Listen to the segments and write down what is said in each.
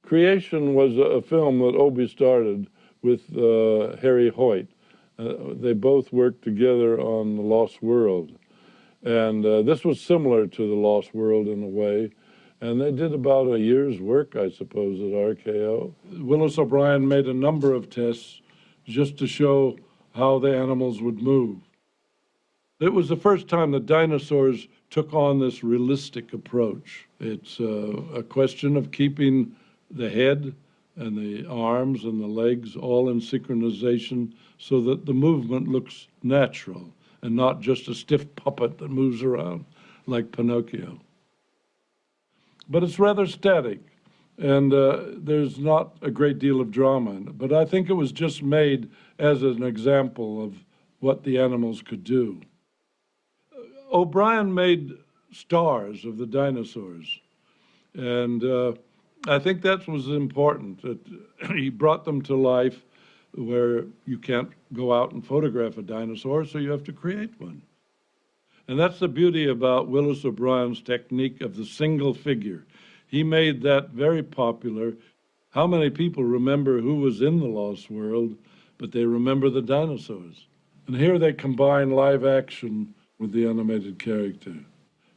Creation was a film that Obie started with Harry Hoyt. They both worked together on The Lost World. And this was similar to The Lost World in a way. And they did about a year's work, I suppose, at RKO. Willis O'Brien made a number of tests just to show how the animals would move. It was the first time that dinosaurs took on this realistic approach. It's a question of keeping the head and the arms and the legs all in synchronization so that the movement looks natural and not just a stiff puppet that moves around like Pinocchio. But it's rather static, and there's not a great deal of drama in it. But I think it was just made as an example of what the animals could do. O'Brien made stars of the dinosaurs, and I think that was important, that he brought them to life where you can't go out and photograph a dinosaur, so you have to create one. And that's the beauty about Willis O'Brien's technique of the single figure. He made that very popular. How many people remember who was in The Lost World, but they remember the dinosaurs? And here they combine live action with the animated character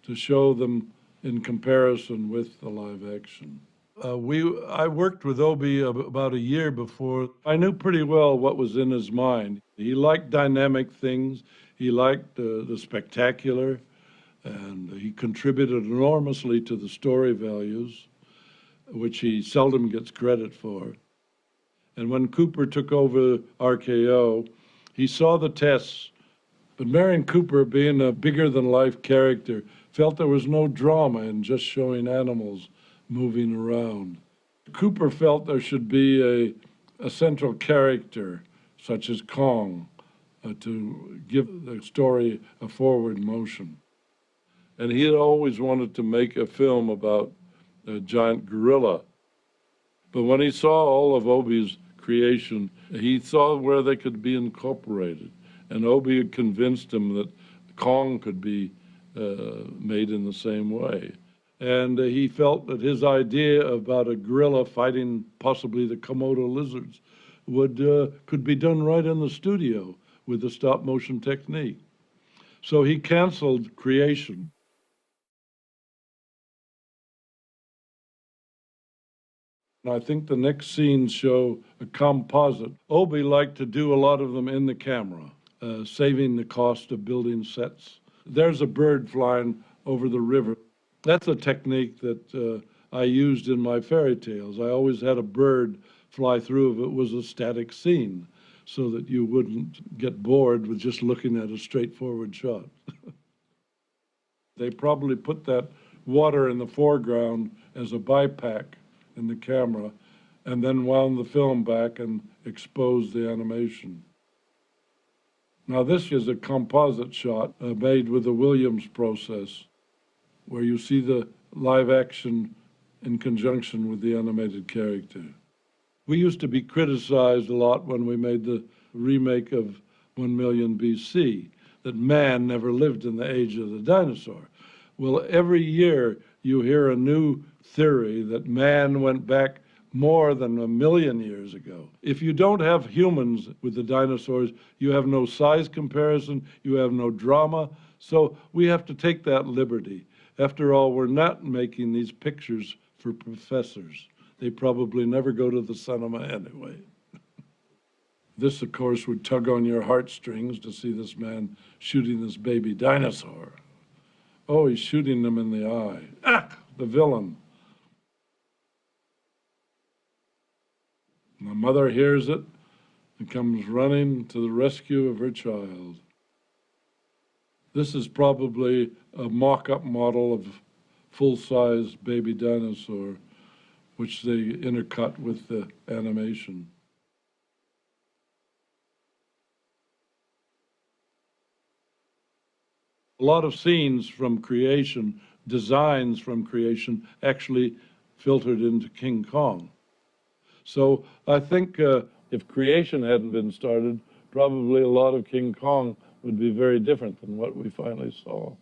to show them in comparison with the live action. I worked with Obie about a year before. I knew pretty well what was in his mind. He liked dynamic things. He liked the spectacular, and he contributed enormously to the story values, which he seldom gets credit for. And when Cooper took over RKO, he saw the tests, but Marion Cooper, being a bigger-than-life character, felt there was no drama in just showing animals moving around. Cooper felt there should be a central character, such as Kong, to give the story a forward motion. And he had always wanted to make a film about a giant gorilla. But when he saw all of Obie's creation, he saw where they could be incorporated. And Obie had convinced him that Kong could be made in the same way. And he felt that his idea about a gorilla fighting possibly the Komodo lizards could be done right in the studio with the stop-motion technique. So he canceled Creation. And I think the next scenes show a composite. Obie liked to do a lot of them in the camera, saving the cost of building sets. There's a bird flying over the river. That's a technique that I used in my fairy tales. I always had a bird fly through if it was a static scene, so that you wouldn't get bored with just looking at a straightforward shot. They probably put that water in the foreground as a bypack in the camera, and then wound the film back and exposed the animation. Now this is a composite shot made with the Williams process, where you see the live action in conjunction with the animated character. We used to be criticized a lot when we made the remake of 1 million BC, that man never lived in the age of the dinosaur. Well, every year you hear a new theory that man went back more than 1 million years ago. If you don't have humans with the dinosaurs, you have no size comparison, you have no drama, so we have to take that liberty. After all, we're not making these pictures for professors. They probably never go to the cinema anyway. This, of course, would tug on your heartstrings to see this man shooting this baby dinosaur. Oh, he's shooting them in the eye. Ah, the villain. And the mother hears it and comes running to the rescue of her child. This is probably a mock-up model of full-size baby dinosaur, which they intercut with the animation. A lot of scenes from Creation, designs from Creation, actually filtered into King Kong. So I think if Creation hadn't been started, probably a lot of King Kong would be very different than what we finally saw.